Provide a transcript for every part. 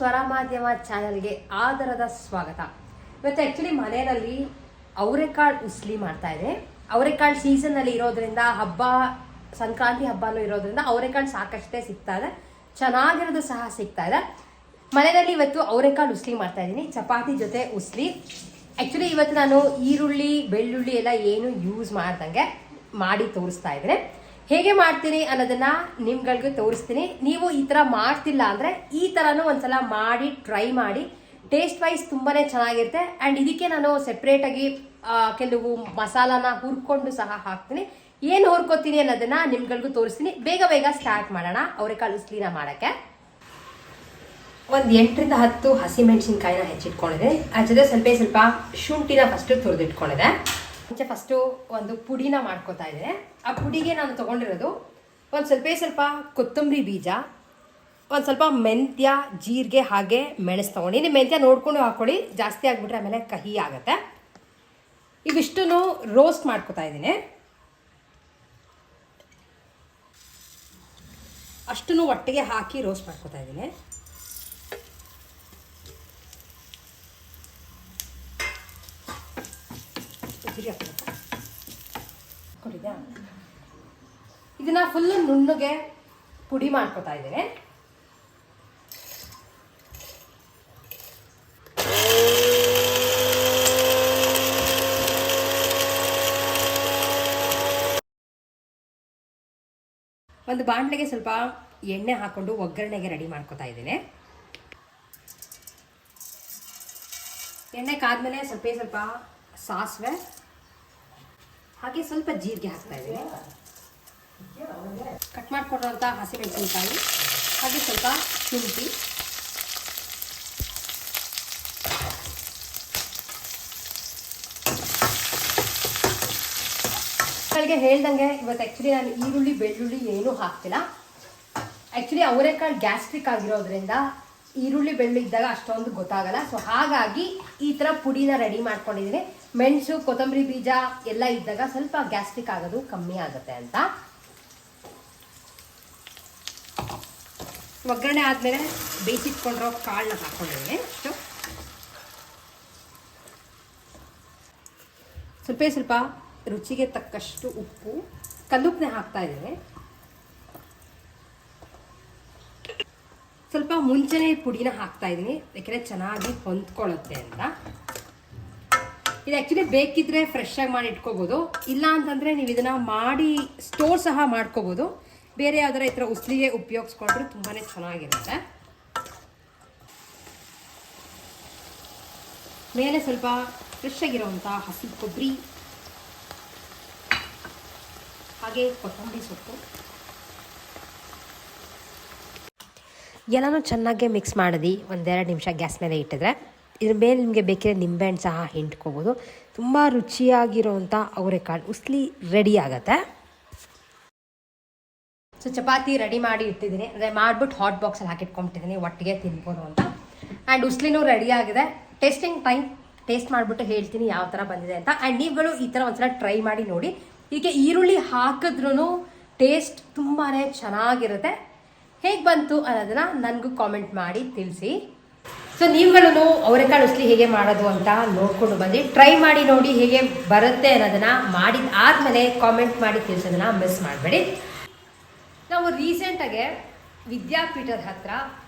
ಸ್ವರ ಮಾಧ್ಯಮ ಚಾನಲ್ಗೆ ಆದರದ ಸ್ವಾಗತ. ಇವತ್ತು ಆ್ಯಕ್ಚುಲಿ ಮನೆಯಲ್ಲಿ ಅವರೆಕಾಳು ಉಸ್ಲಿ ಮಾಡ್ತಾ ಇದೆ. ಅವರೆಕಾಳು ಸೀಸನ್ನಲ್ಲಿ ಇರೋದ್ರಿಂದ ಸಂಕ್ರಾಂತಿ ಹಬ್ಬನೂ ಇರೋದ್ರಿಂದ ಅವರೆಕಾಳು ಸಾಕಷ್ಟೇ ಸಿಗ್ತಾ ಇದೆ, ಚೆನ್ನಾಗಿರೋದು ಸಹ ಸಿಗ್ತಾ ಇದೆ. ಮನೆಯಲ್ಲಿ ಇವತ್ತು ಅವರೆಕಾಳು ಉಸ್ಲಿ ಮಾಡ್ತಾ ಇದ್ದೀನಿ, ಚಪಾತಿ ಜೊತೆ ಉಸ್ಲಿ. ಆ್ಯಕ್ಚುಲಿ ಇವತ್ತು ನಾನು ಈರುಳ್ಳಿ ಬೆಳ್ಳುಳ್ಳಿ ಎಲ್ಲ ಏನು ಯೂಸ್ ಮಾಡ್ದಂಗೆ ಮಾಡಿ ತೋರಿಸ್ತಾ ಇದ್ದೀನಿ. ಹೇಗೆ ಮಾಡ್ತೀನಿ ಅನ್ನೋದನ್ನ ನಿಮ್ಗಳಿಗೂ ತೋರಿಸ್ತೀನಿ. ನೀವು ಈ ಥರ ಮಾಡ್ತಿಲ್ಲ ಅಂದರೆ ಈ ಥರನೂ ಒಂದ್ಸಲ ಮಾಡಿ ಟ್ರೈ ಮಾಡಿ. ಟೇಸ್ಟ್ ವೈಸ್ ತುಂಬಾ ಚೆನ್ನಾಗಿರುತ್ತೆ. ಆ್ಯಂಡ್ ಇದಕ್ಕೆ ನಾನು ಸೆಪ್ರೇಟಾಗಿ ಕೆಲವು ಮಸಾಲಾನ ಹುರ್ಕೊಂಡು ಸಹ ಹಾಕ್ತೀನಿ. ಏನು ಹುರ್ಕೋತೀನಿ ಅನ್ನೋದನ್ನ ನಿಮ್ಗಳಿಗೂ ತೋರಿಸ್ತೀನಿ. ಬೇಗ ಸ್ಟಾರ್ಟ್ ಮಾಡೋಣ ಅವರೆಕಾಳು ಉಸ್ಲಿನ ಮಾಡೋಕ್ಕೆ. ಒಂದು 8 ರಿಂದ 10 ಹಸಿಮೆಣಸಿನ್ಕಾಯಿನ ಹೆಚ್ಚಿಟ್ಕೊಂಡಿದ್ದೀನಿ. ಅದ್ರ ಜೊತೆ ಸ್ವಲ್ಪ ಶುಂಠಿನ ಫಸ್ಟು ತುರಿದಿಟ್ಕೊಂಡಿದೆ. ಮುಂಚೆ ಫಸ್ಟು ಒಂದು ಪುಡಿನ ಮಾಡ್ಕೋತಾ ಇದ್ದೇನೆ. ಆ ಪುಡಿಗೆ ನಾನು ತೊಗೊಂಡಿರೋದು ಒಂದು ಸ್ವಲ್ಪ ಕೊತ್ತಂಬರಿ ಬೀಜ, ಒಂದು ಸ್ವಲ್ಪ ಮೆಂತ್ಯ, ಜೀರಿಗೆ ಹಾಗೆ ಮೆಣಸು ತೊಗೊಂಡಿನಿ. ಮೆಂತ್ಯ ನೋಡ್ಕೊಂಡು ಹಾಕ್ಕೊಳ್ಳಿ, ಜಾಸ್ತಿ ಆಗಿಬಿಟ್ರೆ ಆಮೇಲೆ ಕಹಿ ಆಗುತ್ತೆ. ಇವಿಷ್ಟನ್ನು ರೋಸ್ಟ್ ಮಾಡ್ಕೋತಾ ಇದ್ದೀನಿ. ಅಷ್ಟನ್ನು ಒಟ್ಟಿಗೆ ಹಾಕಿ ರೋಸ್ಟ್ ಮಾಡ್ಕೋತಾ ಇದ್ದೀನಿ. ಇದನ್ನ ಫುಲ್ಲು ನುಣ್ಣಗೆ ಪುಡಿ ಮಾಡ್ಕೋತಾ ಇದ್ದೇನೆ. ಒಂದು ಬಾಣಲೆಗೆ ಸ್ವಲ್ಪ ಎಣ್ಣೆ ಹಾಕೊಂಡು ಒಗ್ಗರಣೆಗೆ ರೆಡಿ ಮಾಡ್ಕೋತಾ ಇದ್ದೇನೆ. ಎಣ್ಣೆ ಕಾದ್ಮೇಲೆ ಸ್ವಲ್ಪ ಸಾಸಿವೆ ಹಾಗೆ ಸ್ವಲ್ಪ ಜೀರಿಗೆ ಹಾಕ್ತಾ ಇದ್ದೀನಿ. ಕಟ್ ಮಾಡಿಕೊಡುವಂಥ ಹಸಿಮೆಣಸಿನಕಾಯಿ ಹಾಗೆ ಸ್ವಲ್ಪ ಶುಂಠಿ, ಹೇಳ್ದಂಗೆ ಇವತ್ತು ಆ್ಯಕ್ಚುಲಿ ನಾನು ಈರುಳ್ಳಿ ಬೆಳ್ಳುಳ್ಳಿ ಏನೂ ಹಾಕ್ತಿಲ್ಲ. ಆ್ಯಕ್ಚುಲಿ ಅವರೆಕಾಳು ಗ್ಯಾಸ್ಟ್ರಿಕ್ ಆಗಿರೋದ್ರಿಂದ ಈರುಳ್ಳಿ ಬೆಳ್ಳುಳ್ಳಿ ಇದ್ದಾಗ ಅಷ್ಟೊಂದು ಗೊತ್ತಾಗಲ್ಲ. ಸೊ ಹಾಗಾಗಿ ಈ ಥರ ಪುಡಿನ ರೆಡಿ ಮಾಡ್ಕೊಂಡಿದ್ದೀನಿ. ಮೆಣಸು ಕೊತ್ತಂಬರಿ ಬೀಜ ಎಲ್ಲ ಇದ್ದಾಗ ಸ್ವಲ್ಪ ಗ್ಯಾಸ್ಟ್ರಿಕ್ ಆಗೋದು ಕಮ್ಮಿ ಆಗುತ್ತೆ ಅಂತ. ಒಗ್ಗರಣೆ ಆದಮೇಲೆ ಬೇಯಿಸಿಟ್ಕೊಂಡಿರೋ ಕಾಳನ್ನ ಹಾಕ್ಕೊಂಡಿದ್ದೀನಿ. ಸ್ವಲ್ಪ ರುಚಿಗೆ ತಕ್ಕಷ್ಟು ಉಪ್ಪು, ಕಲ್ಲುಪ್ಪನ್ನೇ ಹಾಕ್ತಾ ಇದ್ದೀನಿ. ಸ್ವಲ್ಪ ಮುಂಚೆನೇ ಪುಡಿನ ಹಾಕ್ತಾ ಇದ್ದೀನಿ, ಯಾಕೆಂದರೆ ಚೆನ್ನಾಗಿ ಹೊಂದ್ಕೊಳ್ಳುತ್ತೆ ಅಂತ. ಇದು ಆ್ಯಕ್ಚುಲಿ ಬೇಕಿದ್ರೆ ಫ್ರೆಶ್ ಆಗಿ ಮಾಡಿ ಇಟ್ಕೋಬೋದು, ಇಲ್ಲ ಅಂತಂದರೆ ನೀವು ಇದನ್ನು ಮಾಡಿ ಸ್ಟೋರ್ ಸಹ ಮಾಡ್ಕೋಬೋದು. ಬೇರೆ ಯಾವ್ದಾರ ಈ ಥರ ಉಸ್ಲಿಗೆ ಉಪಯೋಗಿಸ್ಕೊಂಡ್ರೆ ತುಂಬಾ ಚೆನ್ನಾಗಿರುತ್ತೆ. ಮೇಲೆ ಸ್ವಲ್ಪ ಫ್ರೆಶ್ ಆಗಿರೋವಂಥ ಹಸಿ ಕೊಬ್ಬರಿ ಹಾಗೆ ಕೊತ್ತಂಬರಿ ಸೊಪ್ಪು ಎಲ್ಲನೂ ಚೆನ್ನಾಗಿ ಮಿಕ್ಸ್ ಮಾಡಿದು 1-2 ನಿಮಿಷ ಗ್ಯಾಸ್ ಮೇಲೆ ಇಟ್ಟಿದ್ರೆ ಇದ್ರ ಮೇಲೆ ನಿಮಗೆ ಬೇಕಿದ್ರೆ ನಿಂಬೆಹಣ್ಣು ಸಹ ಹಿಂಡ್ಕೋಬೋದು. ತುಂಬ ರುಚಿಯಾಗಿರೋವಂಥ ಅವರೆಕಾಳು ಉಸ್ಲಿ ರೆಡಿ ಆಗುತ್ತೆ. ಸೊ ಚಪಾತಿ ರೆಡಿ ಮಾಡಿ ಇಟ್ಟಿದ್ದೀನಿ, ಅಂದರೆ ಮಾಡಿಬಿಟ್ಟು ಹಾಟ್ ಬಾಕ್ಸಲ್ಲಿ ಹಾಕಿಟ್ಕೊಂಬಿಟ್ಟಿದ್ದೀನಿ, ಒಟ್ಟಿಗೆ ತಿನ್ಬೋದು ಅಂತ. ಆ್ಯಂಡ್ ಉಸ್ಲಿನೂ ರೆಡಿ ಆಗಿದೆ. ಟೇಸ್ಟಿಂಗ್ ಟೈಮ್ ಟೇಸ್ಟ್ ಮಾಡಿಬಿಟ್ಟು ಹೇಳ್ತೀನಿ ಯಾವ ಥರ ಬಂದಿದೆ ಅಂತ. ಆ್ಯಂಡ್ ನೀವುಗಳು ಈ ಥರ ಒಂದ್ಸಲ ಟ್ರೈ ಮಾಡಿ ನೋಡಿ. ಹೀಗೆ ಈರುಳ್ಳಿ ಹಾಕಿದ್ರೂ ಟೇಸ್ಟ್ ತುಂಬಾ ಚೆನ್ನಾಗಿರುತ್ತೆ. ಹೇಗೆ ಬಂತು ಅನ್ನೋದನ್ನು ನನಗೂ ಕಾಮೆಂಟ್ ಮಾಡಿ ತಿಳಿಸಿ. ಸೊ ನೀವುಗಳು ಅವರೆಕಾಳು ಉಸ್ಲಿ ಹೇಗೆ ಮಾಡೋದು ಅಂತ ನೋಡ್ಕೊಂಡು ಬಂದು ಟ್ರೈ ಮಾಡಿ ನೋಡಿ, ಹೇಗೆ ಬರುತ್ತೆ ಅನ್ನೋದನ್ನು ಮಾಡಿದ ಆದಮೇಲೆ ಕಾಮೆಂಟ್ ಮಾಡಿ ತಿಳಿಸೋದನ್ನು ಮಿಸ್ ಮಾಡಬೇಡಿ. ನಾವು ರೀಸೆಂಟಾಗೆ ವಿದ್ಯಾಪೀಠದ ಹತ್ರ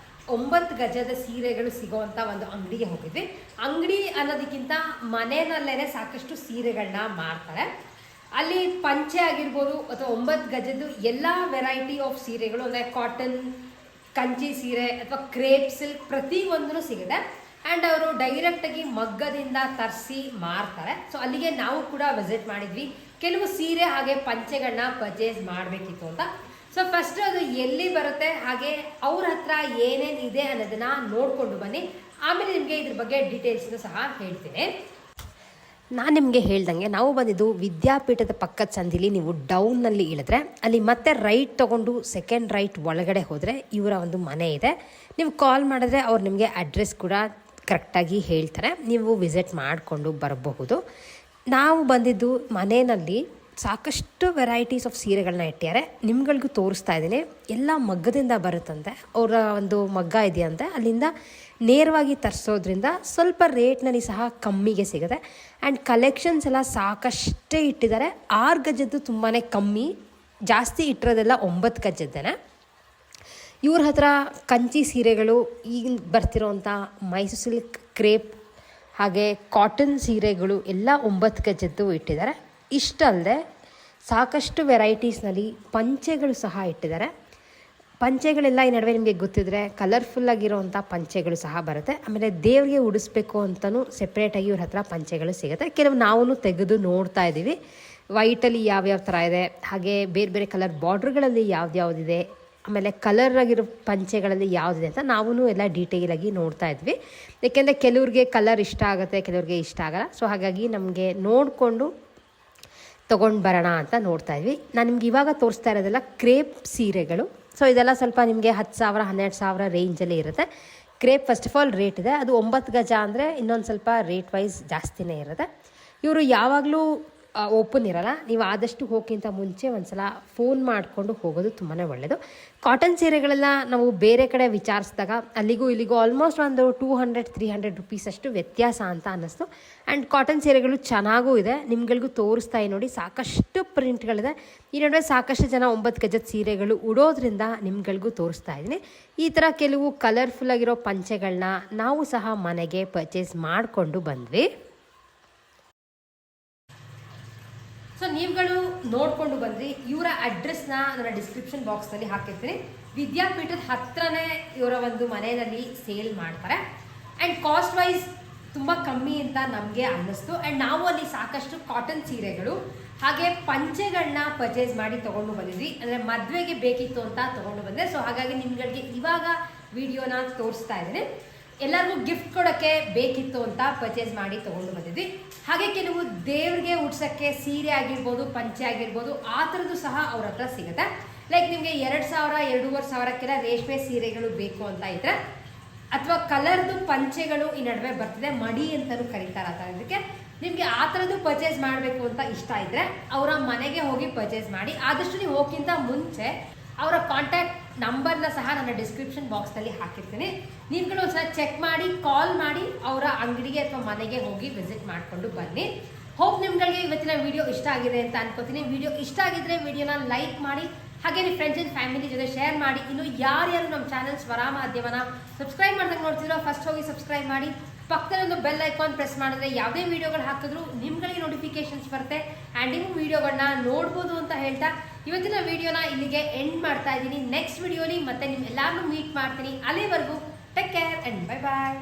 9 ಗಜದ ಸೀರೆಗಳು ಸಿಗೋವಂಥ ಒಂದು ಅಂಗಡಿಗೆ ಹೋಗಿದ್ವಿ. ಅಂಗಡಿ ಅನ್ನೋದಕ್ಕಿಂತ ಮನೆಯಲ್ಲೇ ಸಾಕಷ್ಟು ಸೀರೆಗಳನ್ನ ಮಾರ್ತಾರೆ. ಅಲ್ಲಿ ಪಂಚೆ ಆಗಿರ್ಬೋದು ಅಥವಾ 9 ಗಜದ್ದು ಎಲ್ಲ ವೆರೈಟಿ ಆಫ್ ಸೀರೆಗಳು, ಅಂದರೆ ಕಾಟನ್, ಕಂಚಿ ಸೀರೆ ಅಥವಾ ಕ್ರೇಪ್ ಸಿಲ್ಕ್ ಪ್ರತಿಯೊಂದೂ ಸಿಗುತ್ತೆ. ಆ್ಯಂಡ್ ಅವರು ಡೈರೆಕ್ಟಾಗಿ ಮಗ್ಗದಿಂದ ತರಿಸಿ ಮಾರ್ತಾರೆ. ಸೊ ಅಲ್ಲಿಗೆ ನಾವು ಕೂಡ ವಿಸಿಟ್ ಮಾಡಿದ್ವಿ. ಕೆಲವು ಸೀರೆ ಹಾಗೆ ಪಂಚೆಗಳನ್ನ ಪರ್ಚೇಸ್ ಮಾಡಬೇಕಿತ್ತು ಅಂತ. ಸೊ ಫಸ್ಟ್ ಅದು ಎಲ್ಲಿ ಬರುತ್ತೆ ಹಾಗೆ ಅವ್ರ ಹತ್ರ ಏನೇನಿದೆ ಅನ್ನೋದನ್ನ ನೋಡಿಕೊಂಡು ಬನ್ನಿ. ಆಮೇಲೆ ನಿಮಗೆ ಇದ್ರ ಬಗ್ಗೆ ಡೀಟೇಲ್ಸ್ನು ಸಹ ಹೇಳ್ತೀನಿ. ನಾನು ನಿಮಗೆ ಹೇಳ್ದಂಗೆ ನಾವು ಬಂದಿದ್ದು ವಿದ್ಯಾಪೀಠದ ಪಕ್ಕದ ಸಂದಿಲಿ. ನೀವು ಡೌನ್ನಲ್ಲಿ ಇಳಿದ್ರೆ ಅಲ್ಲಿ ಮತ್ತೆ ರೈಟ್ ತೊಗೊಂಡು ಸೆಕೆಂಡ್ ರೈಟ್ ಒಳಗಡೆ ಹೋದರೆ ಇವರ ಒಂದು ಮನೆ ಇದೆ. ನೀವು ಕಾಲ್ ಮಾಡಿದ್ರೆ ಅವ್ರು ನಿಮಗೆ ಅಡ್ರೆಸ್ ಕೂಡ ಕರೆಕ್ಟಾಗಿ ಹೇಳ್ತಾರೆ, ನೀವು ವಿಸಿಟ್ ಮಾಡಿಕೊಂಡು ಬರಬಹುದು. ನಾವು ಬಂದಿದ್ದು ಮನೆಯಲ್ಲಿ ಸಾಕಷ್ಟು ವೆರೈಟೀಸ್ ಆಫ್ ಸೀರೆಗಳನ್ನ ಇಟ್ಟಿದ್ದಾರೆ. ನಿಮ್ಗಳಿಗೂ ತೋರಿಸ್ತಾ ಇದ್ದೀನಿ. ಎಲ್ಲ ಮಗ್ಗದಿಂದ ಬರುತ್ತಂತೆ, ಅವರ ಒಂದು ಮಗ್ಗ ಇದೆಯಂತೆ, ಅಲ್ಲಿಂದ ನೇರವಾಗಿ ತರಿಸೋದ್ರಿಂದ ಸ್ವಲ್ಪ ರೇಟ್ನಲ್ಲಿ ಸಹ ಕಮ್ಮಿಗೆ ಸಿಗುತ್ತೆ. ಆ್ಯಂಡ್ ಕಲೆಕ್ಷನ್ಸ್ ಎಲ್ಲ ಸಾಕಷ್ಟೇ ಇಟ್ಟಿದ್ದಾರೆ. 6 ಗಜದ್ದು ತುಂಬಾ ಕಮ್ಮಿ, ಜಾಸ್ತಿ ಇಟ್ಟಿರೋದೆಲ್ಲ 9 ಗಜದ್ದೇನೆ. ಇವ್ರ ಹತ್ರ ಕಂಚಿ ಸೀರೆಗಳು, ಈಗ ಬರ್ತಿರೋವಂಥ ಮೈಸೂರು ಸಿಲ್ಕ್ ಕ್ರೇಪ್ ಹಾಗೆ ಕಾಟನ್ ಸೀರೆಗಳು ಎಲ್ಲ 9 ಗಜದ್ದು ಇಟ್ಟಿದ್ದಾರೆ. ಇಷ್ಟಲ್ಲದೆ ಸಾಕಷ್ಟು ವೆರೈಟೀಸ್ನಲ್ಲಿ ಪಂಚೆಗಳು ಸಹ ಇಟ್ಟಿದ್ದಾರೆ. ಪಂಚೆಗಳೆಲ್ಲ ಈ ನಡುವೆ ನಿಮಗೆ ಗೊತ್ತಿದ್ರೆ ಕಲರ್ಫುಲ್ಲಾಗಿರೋವಂಥ ಪಂಚೆಗಳು ಸಹ ಬರುತ್ತೆ. ಆಮೇಲೆ ದೇವರಿಗೆ ಉಡಿಸ್ಬೇಕು ಅಂತಲೂ ಸೆಪ್ರೇಟಾಗಿ ಇವ್ರ ಹತ್ರ ಪಂಚೆಗಳು ಸಿಗುತ್ತೆ. ಕೆಲವು ನಾವು ತೆಗೆದು ನೋಡ್ತಾ ಇದ್ದೀವಿ, ವೈಟಲ್ಲಿ ಯಾವ್ಯಾವ ಥರ ಇದೆ, ಹಾಗೆ ಬೇರೆ ಬೇರೆ ಕಲರ್ ಬಾರ್ಡ್ರ್ಗಳಲ್ಲಿ ಯಾವುದಿದೆ, ಆಮೇಲೆ ಕಲರ್ ಆಗಿರೋ ಪಂಚೆಗಳಲ್ಲಿ ಯಾವುದಿದೆ ಅಂತ ನಾವು ಎಲ್ಲ ಡೀಟೇಲಾಗಿ ನೋಡ್ತಾ ಇದ್ವಿ. ಏಕೆಂದರೆ ಕೆಲವ್ರಿಗೆ ಕಲರ್ ಇಷ್ಟ ಆಗುತ್ತೆ, ಕೆಲವ್ರಿಗೆ ಇಷ್ಟ ಆಗಲ್ಲ. ಸೊ ಹಾಗಾಗಿ ನಮಗೆ ನೋಡಿಕೊಂಡು ತೊಗೊಂಡು ಬರೋಣ ಅಂತ ನೋಡ್ತಾ ಇದ್ವಿ. ನಾನು ನಿಮ್ಗೆ ಇವಾಗ ತೋರಿಸ್ತಾ ಇರೋದೆಲ್ಲ ಕ್ರೇಪ್ ಸೀರೆಗಳು. ಸೊ ಇದೆಲ್ಲ ಸ್ವಲ್ಪ ನಿಮಗೆ 10,000 12,000 ರೇಂಜಲ್ಲಿ ಇರುತ್ತೆ. Crepe first of all rate ಇದೆ, ಅದು 9 ಗಜ ಅಂದರೆ ಇನ್ನೊಂದು ಸ್ವಲ್ಪ ರೇಟ್ ವೈಸ್ ಜಾಸ್ತಿನೇ ಇರುತ್ತೆ. ಇವರು ಯಾವಾಗಲೂ ಓಪನ್ ಇರೋಲ್ಲ. ನೀವು ಆದಷ್ಟು ಹೋಗೋಕ್ಕಿಂತ ಮುಂಚೆ ಒಂದು ಸಲ ಫೋನ್ ಮಾಡಿಕೊಂಡು ಹೋಗೋದು ತುಂಬಾ ಒಳ್ಳೆಯದು. ಕಾಟನ್ ಸೀರೆಗಳೆಲ್ಲ ನಾವು ಬೇರೆ ಕಡೆ ವಿಚಾರಿಸಿದಾಗ ಅಲ್ಲಿಗೂ ಇಲ್ಲಿಗೂ ಆಲ್ಮೋಸ್ಟ್ ಒಂದು 200-300 ರುಪೀಸ್ ಅಷ್ಟು ವ್ಯತ್ಯಾಸ ಅಂತ ಅನ್ನಿಸ್ತು. ಆ್ಯಂಡ್ ಕಾಟನ್ ಸೀರೆಗಳು ಚೆನ್ನಾಗೂ ಇದೆ, ನಿಮ್ಗಳಿಗೂ ತೋರಿಸ್ತಾ ನೋಡಿ. ಸಾಕಷ್ಟು ಪ್ರಿಂಟ್ಗಳಿದೆ. ಈ ನಡುವೆ ಸಾಕಷ್ಟು ಜನ 9 ಗಜದ ಸೀರೆಗಳು ಉಡೋದ್ರಿಂದ ನಿಮ್ಗಳಿಗೂ ತೋರಿಸ್ತಾ ಇದ್ದೀನಿ. ಈ ಥರ ಕೆಲವು ಕಲರ್ಫುಲ್ಲಾಗಿರೋ ಪಂಚೆಗಳನ್ನ ನಾವು ಸಹ ಮನೆಗೆ ಪರ್ಚೇಸ್ ಮಾಡಿಕೊಂಡು ಬಂದ್ವಿ. ಸೊ ನೀವುಗಳು ನೋಡಿಕೊಂಡು ಬಂದ್ರಿ. ಇವರ ಅಡ್ರೆಸ್ನ ನನ್ನ ಡಿಸ್ಕ್ರಿಪ್ಷನ್ ಬಾಕ್ಸ್ನಲ್ಲಿ ಹಾಕಿರ್ತೀನಿ. ವಿದ್ಯಾಪೀಠದ ಹತ್ರನೇ ಇವರ ಒಂದು ಮನೆಯಲ್ಲಿ ಸೇಲ್ ಮಾಡ್ತಾರೆ. ಆ್ಯಂಡ್ ಕಾಸ್ಟ್ ವೈಸ್ ತುಂಬ ಕಮ್ಮಿ ಅಂತ ನಮಗೆ ಅನ್ನಿಸ್ತು. ಆ್ಯಂಡ್ ನಾವು ಅಲ್ಲಿ ಸಾಕಷ್ಟು ಕಾಟನ್ ಸೀರೆಗಳು ಹಾಗೆ ಪಂಚೆಗಳನ್ನ ಪರ್ಚೇಸ್ ಮಾಡಿ ತೊಗೊಂಡು ಬಂದಿದ್ವಿ. ಅಂದರೆ ಮದುವೆಗೆ ಬೇಕಿತ್ತು ಅಂತ ತೊಗೊಂಡು ಬಂದೆ. ಸೊ ಹಾಗಾಗಿ ನಿಮ್ಗಳಿಗೆ ಇವಾಗ ವಿಡಿಯೋನ ತೋರಿಸ್ತಾ ಇದ್ದೀನಿ. ಎಲ್ಲರಿಗೂ ಗಿಫ್ಟ್ ಕೊಡೋಕ್ಕೆ ಬೇಕಿತ್ತು ಅಂತ ಪರ್ಚೇಸ್ ಮಾಡಿ ತೊಗೊಂಡು ಬಂದಿದ್ವಿ. ಹಾಗೆ ಕೆಲವು ದೇವ್ರಿಗೆ ಉಡ್ಸೋಕ್ಕೆ ಸೀರೆ ಆಗಿರ್ಬೋದು, ಪಂಚೆ ಆಗಿರ್ಬೋದು, ಆ ಥರದ್ದು ಸಹ ಅವ್ರ ಹತ್ರ ಸಿಗುತ್ತೆ. ಲೈಕ್ ನಿಮಗೆ 2,000-2,500ಕ್ಕೆಲ್ಲ ರೇಷ್ಮೆ ಸೀರೆಗಳು ಬೇಕು ಅಂತ ಇದ್ರೆ, ಅಥವಾ ಕಲರ್ದು ಪಂಚೆಗಳು ಈ ನಡುವೆ ಬರ್ತಿದೆ, ಮಡಿ ಅಂತಲೂ ಕರೀತಾರೆ ಆ ಥರದಕ್ಕೆ. ನಿಮಗೆ ಆ ಥರದ್ದು ಪರ್ಚೇಸ್ ಮಾಡಬೇಕು ಅಂತ ಇಷ್ಟ ಇದ್ದರೆ ಅವರ ಮನೆಗೆ ಹೋಗಿ ಪರ್ಚೇಸ್ ಮಾಡಿ. ಆದಷ್ಟು ನೀವು ಹೋಗೋಕ್ಕಿಂತ ಮುಂಚೆ ಅವರ ಕಾಂಟ್ಯಾಕ್ಟ್ ನಂಬರ್ನ ಸಹ ನನ್ನ ಡಿಸ್ಕ್ರಿಪ್ಷನ್ ಬಾಕ್ಸ್ನಲ್ಲಿ ಹಾಕಿರ್ತೀನಿ. ನೀವುಗಳು ಒಂದ್ಸಲ ಚೆಕ್ ಮಾಡಿ, ಕಾಲ್ ಮಾಡಿ ಅವರ ಅಂಗಡಿಗೆ ಅಥವಾ ಮನೆಗೆ ಹೋಗಿ ವಿಸಿಟ್ ಮಾಡಿಕೊಂಡು ಬನ್ನಿ. ಹೋಪ್ ನಿಮ್ಗಳಿಗೆ ಇವತ್ತಿನ ವಿಡಿಯೋ ಇಷ್ಟ ಆಗಿದೆ ಅಂತ ಅನ್ಕೋತೀನಿ. ವಿಡಿಯೋ ಇಷ್ಟ ಆಗಿದ್ರೆ ವಿಡಿಯೋನ ಲೈಕ್ ಮಾಡಿ, ಹಾಗೆ ನಿಮ್ಮ ಫ್ರೆಂಡ್ಸ್ ಆ್ಯಂಡ್ ಫ್ಯಾಮಿಲಿ ಜೊತೆ ಶೇರ್ ಮಾಡಿ. ಇನ್ನು ಯಾರ್ಯಾರು ನಮ್ಮ ಚಾನಲ್ ಸ್ವರ ಮಾಧ್ಯಮನ ಸಬ್ಸ್ಕ್ರೈಬ್ ಮಾಡ್ದಂಗೆ ನೋಡ್ತಿರೋ ಫಸ್ಟ್ ಹೋಗಿ ಸಬ್ಸ್ಕ್ರೈಬ್ ಮಾಡಿ. ಪಕ್ಕದಲ್ಲೊಂದು ಬೆಲ್ ಐಕಾನ್ ಪ್ರೆಸ್ ಮಾಡಿದ್ರೆ ಯಾವುದೇ ವೀಡಿಯೋಗಳು ಹಾಕಿದ್ರು ನಿಮ್ಗಳಿಗೆ ನೋಟಿಫಿಕೇಶನ್ಸ್ ಬರುತ್ತೆ. ಆ್ಯಂಡ್ ನೀವು ವೀಡಿಯೋಗಳನ್ನ ನೋಡ್ಬೋದು ಅಂತ ಹೇಳ್ತಾ ಇವತ್ತಿನ ವಿಡಿಯೋನ ಇಲ್ಲಿಗೆ ಎಂಡ್ ಮಾಡ್ತಾ ಇದ್ದೀನಿ. ನೆಕ್ಸ್ಟ್ ವಿಡಿಯೋಲಿ ಮತ್ತೆ ನಿಮ್ಮೆಲ್ಲರನ್ನೂ ಮೀಟ್ ಮಾಡ್ತೀನಿ. ಅಲ್ಲಿವರೆಗೂ take care and bye bye.